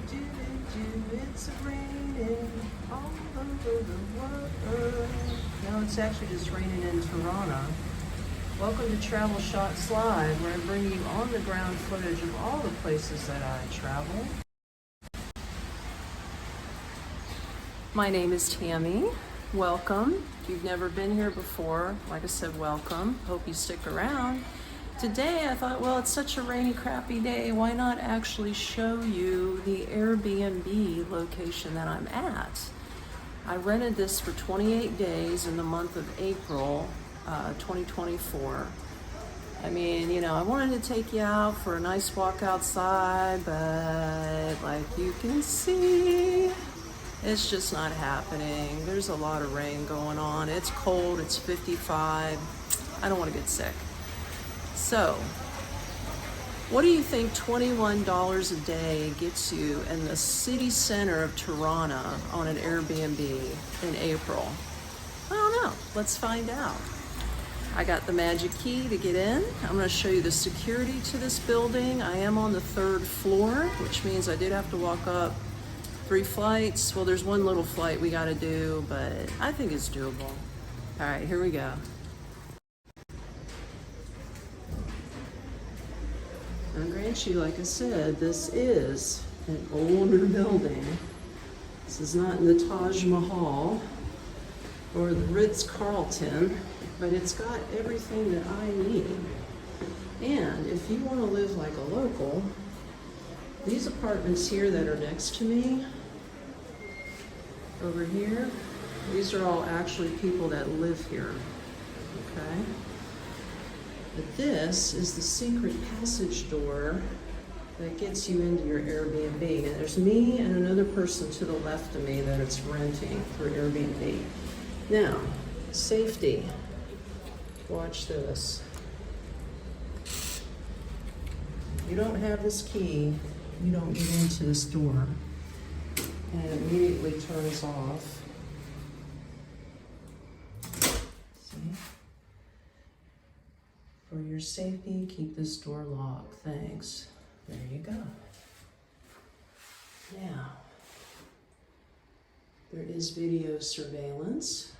It's raining all over the world. No, it's actually just raining in Tirana. Welcome to Travel Shots Live, where I bring you on-the-ground footage of all the places that I travel. My name is Tammy. Welcome. If you've never been here before, like I said, welcome. Hope you stick around. Today I thought, well, it's such a rainy, crappy day, why not actually show you the Airbnb location that I'm at. I rented this for 28 days in the month of April 2024. I mean, you know, I wanted to take you out for a nice walk outside, but like you can see, it's just not happening. There's a lot of rain going on. It's cold, it's 55. I don't want to get sick. So, what do you think $21 a day gets you in the city center of Tirana on an Airbnb in April? I don't know. Let's find out. I got the magic key to get in. I'm going to show you the security to this building. I am on the 3rd floor, which means I did have to walk up 3 flights. Well, there's one little flight we got to do, but I think it's doable. All right, here we go. Now, grant you, like I said, this is an older building. This is not in the Taj Mahal or the Ritz-Carlton, but it's got everything that I need. And if you want to live like a local, these apartments here that are next to me, over here, these are all actually people that live here, okay? But this is the secret passage door that gets you into your Airbnb. And there's me and another person to the left of me that it's renting for Airbnb. Now, safety. Watch this. If you don't have this key, you don't get into this door. And it immediately turns off. For your safety, keep this door locked. Thanks. There you go. Now, there is video surveillance,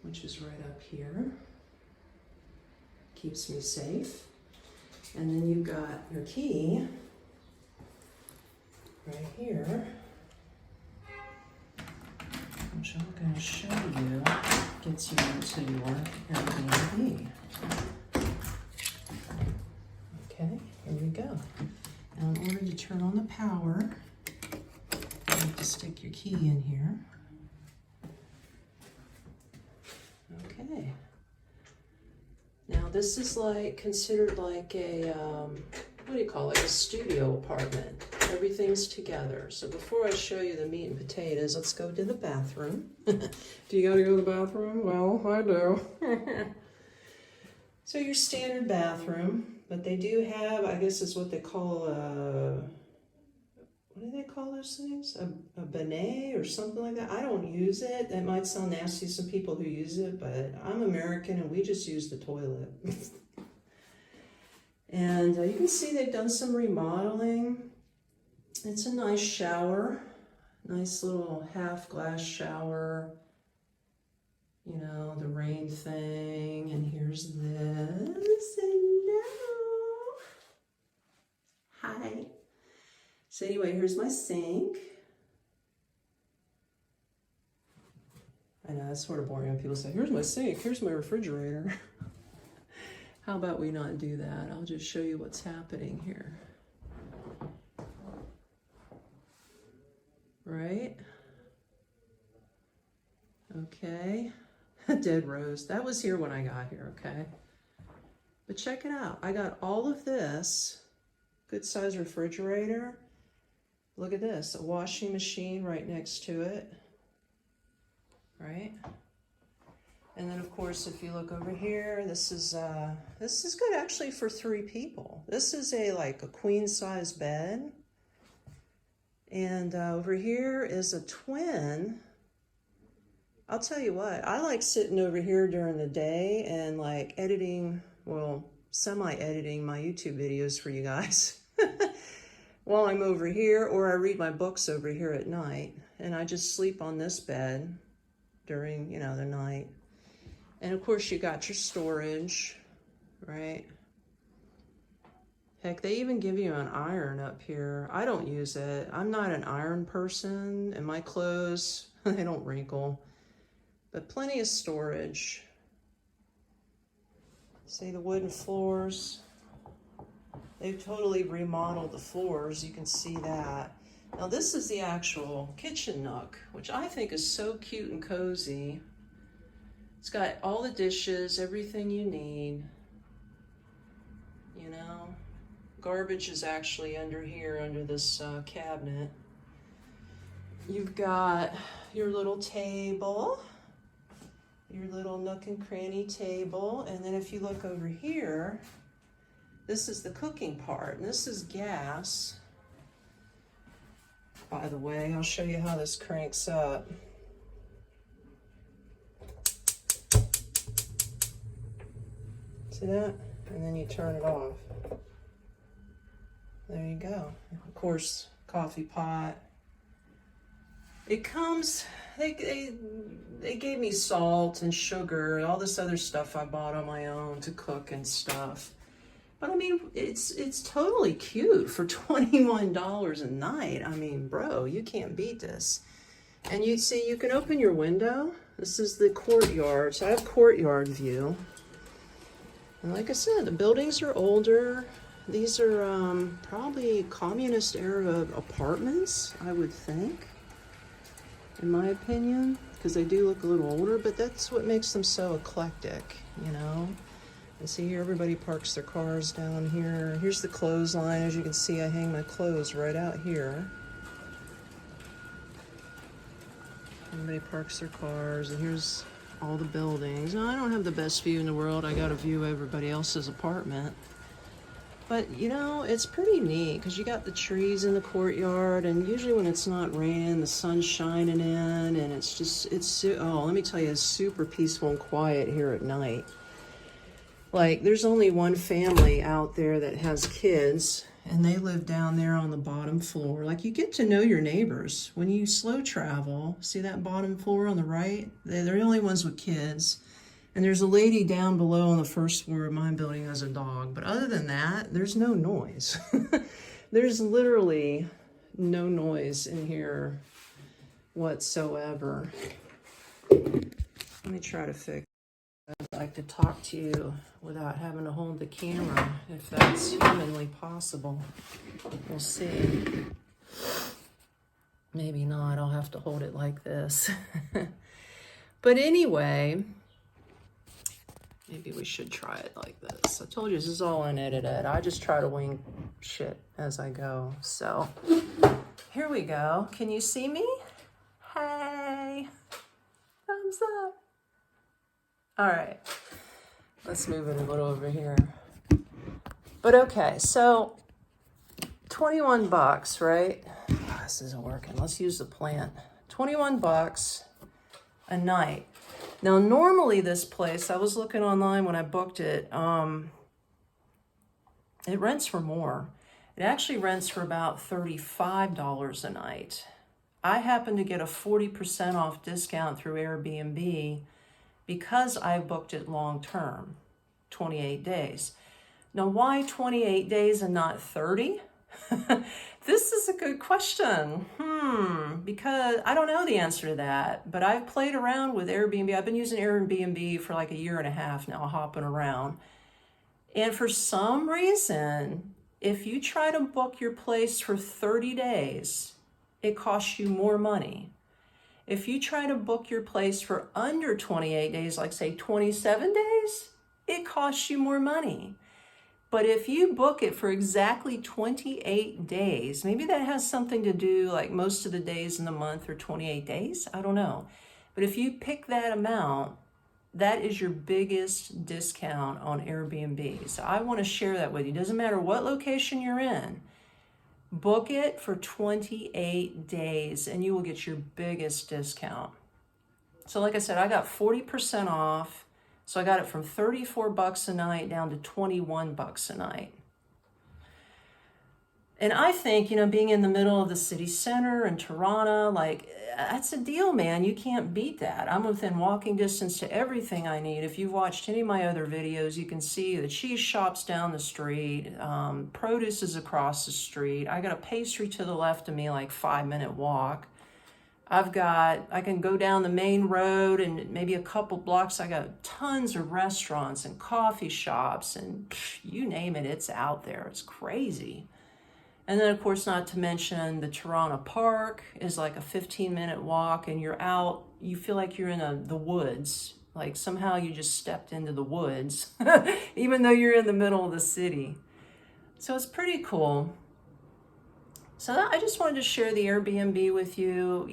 which is right up here. Keeps me safe. And then you've got your key right here, which I'm going to show you, gets you into your Airbnb. Okay, here we go. Now, in order to turn on the power, you have to stick your key in here. Okay. Now, this is like considered like a, what do you call it, a studio apartment. Everything's together. So before I show you the meat and potatoes, let's go to the bathroom. Do you gotta go to the bathroom? Well, I do. So your standard bathroom, but they do have, I guess it's what they call, what do they call those things? A bidet or something like that? I don't use it. That might sound nasty to some people who use it, but I'm American and we just use the toilet. And you can see they've done some remodeling. It's a nice shower, nice little half glass shower, you know, the rain thing, and here's this, hello, hi. So anyway, here's my sink. I know, that's sort of boring when people say, here's my sink, here's my refrigerator. How about we not do that? I'll just show you what's happening here. Right? Okay. Dead rose. That was here when I got here, okay? But check it out. I got all of this. Good size refrigerator. Look at this. A washing machine right next to it. Right? And then, of course, if you look over here, this is good actually for 3 people. This is like a queen size bed. And over here is a twin. I'll tell you what, I like sitting over here during the day and like editing, well, semi-editing my YouTube videos for you guys. while I'm over here, or I read my books over here at night, and I just sleep on this bed during, you know, the night. And of course you got your storage, right? Heck, they even give you an iron up here. I don't use it. I'm not an iron person, and my clothes, they don't wrinkle. But plenty of storage. See the wooden floors? They've totally remodeled the floors. You can see that. Now this is the actual kitchen nook, which I think is so cute and cozy. It's got all the dishes, everything you need. You know, garbage is actually under here, under this cabinet. You've got your little table, your little nook and cranny table. And then if you look over here, this is the cooking part, and this is gas. By the way, I'll show you how this cranks up. See that? And then you turn it off. There you go. Of course, coffee pot. It comes, they gave me salt and sugar, all this other stuff I bought on my own to cook and stuff. But I mean, it's totally cute for $21 a night. I mean, bro, you can't beat this. And you see, you can open your window. This is the courtyard. So I have courtyard view. And like I said, the buildings are older. These are probably communist era apartments, I would think, in my opinion, because they do look a little older, but that's what makes them so eclectic, you know? And see here, everybody parks their cars down here. Here's the clothesline. As you can see, I hang my clothes right out here. Everybody parks their cars, and here's all the buildings. Now, I don't have the best view in the world. I got a view of everybody else's apartment. But, you know, it's pretty neat because you got the trees in the courtyard, and usually when it's not raining, the sun's shining in, and it's just, oh, let me tell you, it's super peaceful and quiet here at night. Like, there's only one family out there that has kids, and they live down there on the bottom floor. Like, you get to know your neighbors. When you slow travel, see that bottom floor on the right? They're the only ones with kids. And there's a lady down below on the first floor of my building who has a dog. But other than that, there's no noise. There's literally no noise in here whatsoever. Let me try to fix. I'd like to talk to you without having to hold the camera, if that's humanly possible. We'll see. Maybe not. I'll have to hold it like this. But anyway, maybe we should try it like this. I told you this is all unedited. I just try to wing shit as I go. So here we go. Can you see me? Hey, thumbs up. All right, let's move it a little over here. But okay, so 21 bucks, right? Oh, this isn't working. Let's use the plant. 21 bucks a night. Now, normally this place, I was looking online when I booked it, it rents for more. It actually rents for about $35 a night. I happen to get a 40% off discount through Airbnb because I booked it long-term, 28 days. Now, why 28 days and not 30? This is a good question. Because I don't know the answer to that, but I've played around with Airbnb. I've been using Airbnb for like a year and a half now, hopping around. And for some reason, if you try to book your place for 30 days, it costs you more money. If you try to book your place for under 28 days, like say 27 days, it costs you more money. But if you book it for exactly 28 days, maybe that has something to do, like most of the days in the month are 28 days, I don't know. But if you pick that amount, that is your biggest discount on Airbnb. So I want to share that with you. Doesn't matter what location you're in. Book it for 28 days and you will get your biggest discount. So like I said, I got 40% off. So I got it from 34 bucks a night down to 21 bucks a night. And I think, being in the middle of the city center in Tirana, like, that's a deal, man. You can't beat that. I'm within walking distance to everything I need. If you've watched any of my other videos, you can see the cheese shop's down the street, produce is across the street. I got a pastry to the left of me, like 5-minute walk. I can go down the main road and maybe a couple blocks, I got tons of restaurants and coffee shops and you name it, it's out there. It's crazy. And then, of course, not to mention the Tirana Park is like a 15-minute walk and you're out, you feel like you're in the woods. Like somehow you just stepped into the woods, even though you're in the middle of the city. So it's pretty cool. So I just wanted to share the Airbnb with you.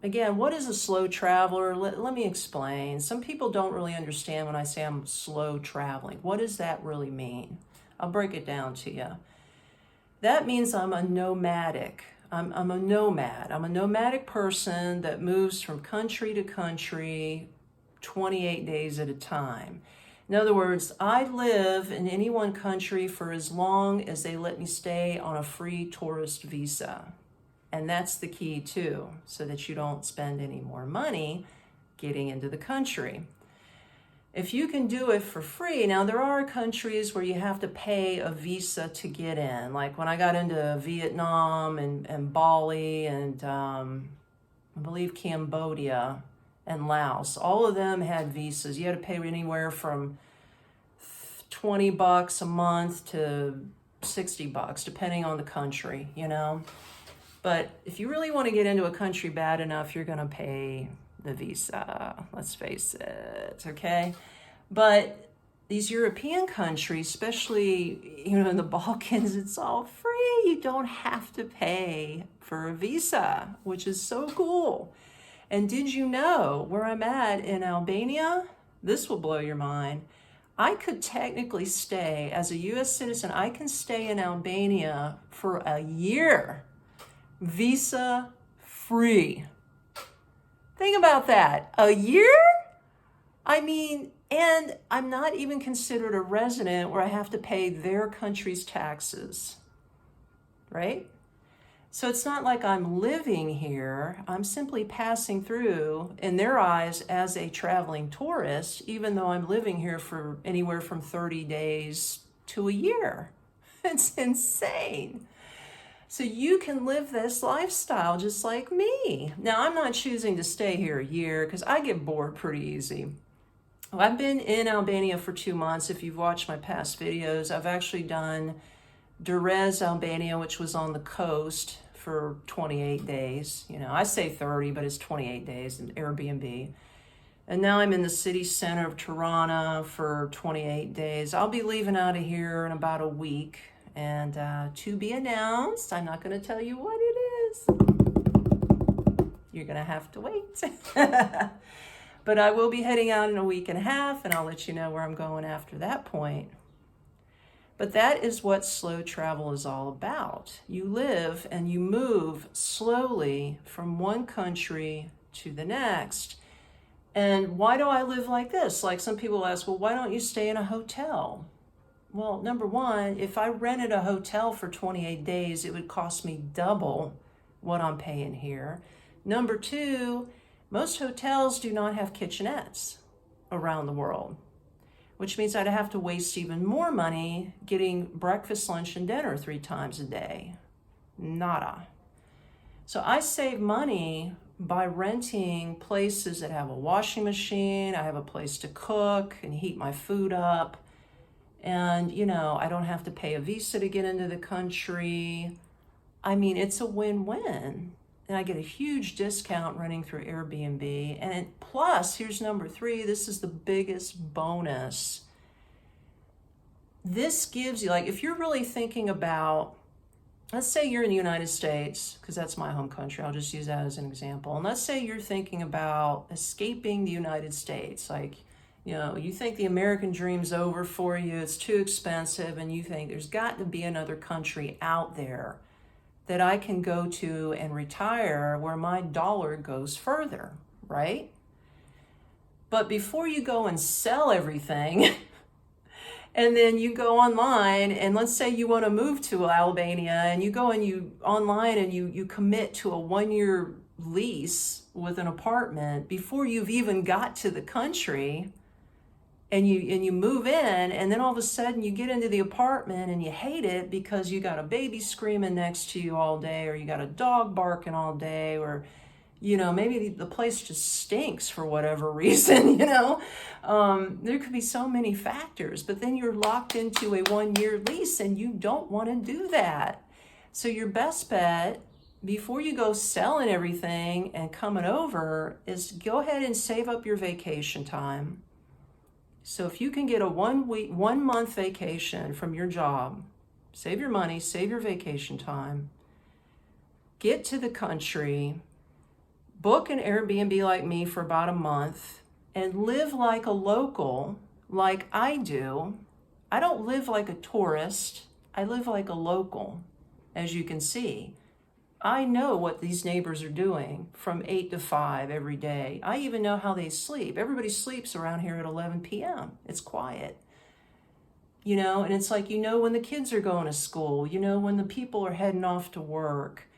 Again, what is a slow traveler? Let me explain. Some people don't really understand when I say I'm slow traveling. What does that really mean? I'll break it down to you. That means I'm a nomadic. I'm a nomad. I'm a nomadic person that moves from country to country 28 days at a time. In other words, I live in any one country for as long as they let me stay on a free tourist visa. And that's the key too, so that you don't spend any more money getting into the country. If you can do it for free, now there are countries where you have to pay a visa to get in. Like when I got into Vietnam and Bali and I believe Cambodia and Laos, all of them had visas. You had to pay anywhere from $20 a month to $60, depending on the country, But if you really want to get into a country bad enough, you're going to pay the visa, let's face it, okay? But these European countries, especially, in the Balkans, it's all free. You don't have to pay for a visa, which is so cool. And did you know where I'm at in Albania? This will blow your mind. I could technically stay, as a U.S. citizen, I can stay in Albania for a year, visa free. Think about that. A year? And I'm not even considered a resident where I have to pay their country's taxes, right? So it's not like I'm living here. I'm simply passing through, in their eyes, as a traveling tourist, even though I'm living here for anywhere from 30 days to a year. It's insane. So you can live this lifestyle just like me. Now, I'm not choosing to stay here a year because I get bored pretty easy. I've been in Albania for 2 months. If you've watched my past videos, I've actually done Durrës, Albania, which was on the coast for 28 days. I say 30, but it's 28 days in Airbnb. And now I'm in the city center of Tirana for 28 days. I'll be leaving out of here in about a week. And to be announced, I'm not going to tell you what it is. You're going to have to wait. But I will be heading out in a week and a half, and I'll let you know where I'm going after that point. But that is what slow travel is all about. You live and you move slowly from one country to the next. And why do I live like this? Like some people ask, well, why don't you stay in a hotel? Well, number one, if I rented a hotel for 28 days, it would cost me double what I'm paying here. Number two, most hotels do not have kitchenettes around the world, which means I'd have to waste even more money getting breakfast, lunch, and dinner 3 times a day. Nada. So I save money by renting places that have a washing machine. I have a place to cook and heat my food up. And, I don't have to pay a visa to get into the country. It's a win-win. And I get a huge discount running through Airbnb. And plus, here's number 3. This is the biggest bonus. This gives you, if you're really thinking about, let's say you're in the United States, because that's my home country. I'll just use that as an example. And let's say you're thinking about escaping the United States. You think the American dream's over for you, it's too expensive, and you think there's got to be another country out there that I can go to and retire where my dollar goes further, right? But before you go and sell everything And then you go online, and let's say you want to move to Albania, and you go and you online and you commit to a 1 year lease with an apartment before you've even got to the country, and you move in, and then all of a sudden you get into the apartment and you hate it because you got a baby screaming next to you all day, or you got a dog barking all day, or maybe the place just stinks for whatever reason. There could be so many factors, but then you're locked into a 1 year lease and you don't want to do that. So your best bet before you go selling everything and coming over is go ahead and save up your vacation time. So if you can get a 1 month vacation from your job, save your money, save your vacation time, get to the country, book an Airbnb like me for about a month, and live like a local, like I do. I don't live like a tourist. I live like a local, as you can see. I know what these neighbors are doing from 8 to 5 every day. I even know how they sleep. Everybody sleeps around here at 11 p.m. It's quiet. And it's like, when the kids are going to school, when the people are heading off to work,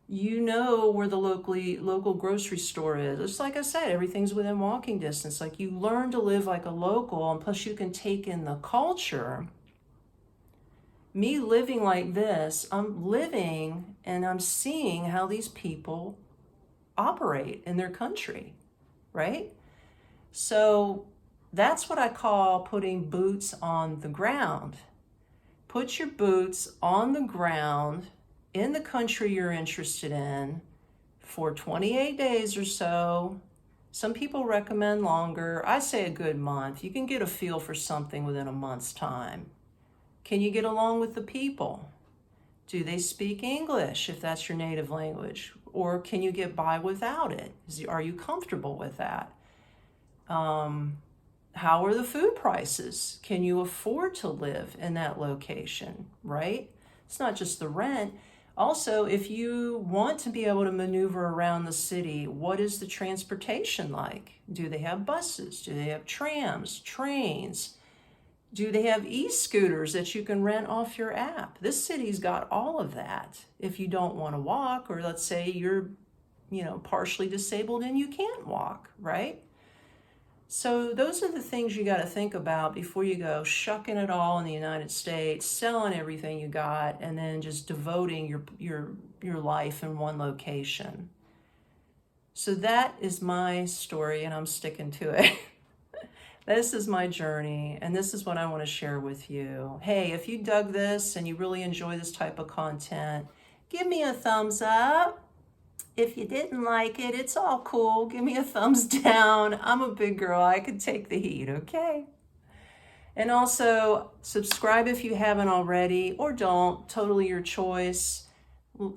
where the local grocery store is. It's like I said, everything's within walking distance. Like, you learn to live like a local, and plus you can take in the culture. Me living like this, I'm living and I'm seeing how these people operate in their country, right? So that's what I call putting boots on the ground. Put your boots on the ground in the country you're interested in for 28 days or so. Some people recommend longer. I say a good month. You can get a feel for something within a month's time. Can you get along with the people? Do they speak English if that's your native language? Or can you get by without it? Are you comfortable with that? How are the food prices? Can you afford to live in that location, right? It's not just the rent. Also, if you want to be able to maneuver around the city, what is the transportation like? Do they have buses? Do they have trams, trains? Do they have e-scooters that you can rent off your app? This city's got all of that. If you don't want to walk, or let's say you're, partially disabled and you can't walk, right? So those are the things you got to think about before you go shucking it all in the United States, selling everything you got, and then just devoting your life in one location. So that is my story, and I'm sticking to it. This is my journey, and this is what I want to share with you. Hey, if you dug this and you really enjoy this type of content, give me a thumbs up. If you didn't like it, it's all cool. Give me a thumbs down. I'm a big girl. I can take the heat, okay? And also, subscribe if you haven't already, or don't. Totally your choice.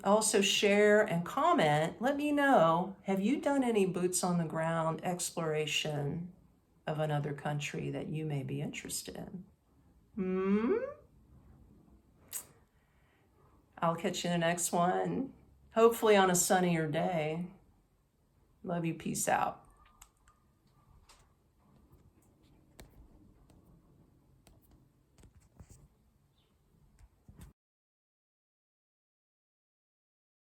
Also, share and comment. Let me know, have you done any boots on the ground exploration of another country that you may be interested in? I'll catch you in the next one. Hopefully on a sunnier day. Love you. Peace out.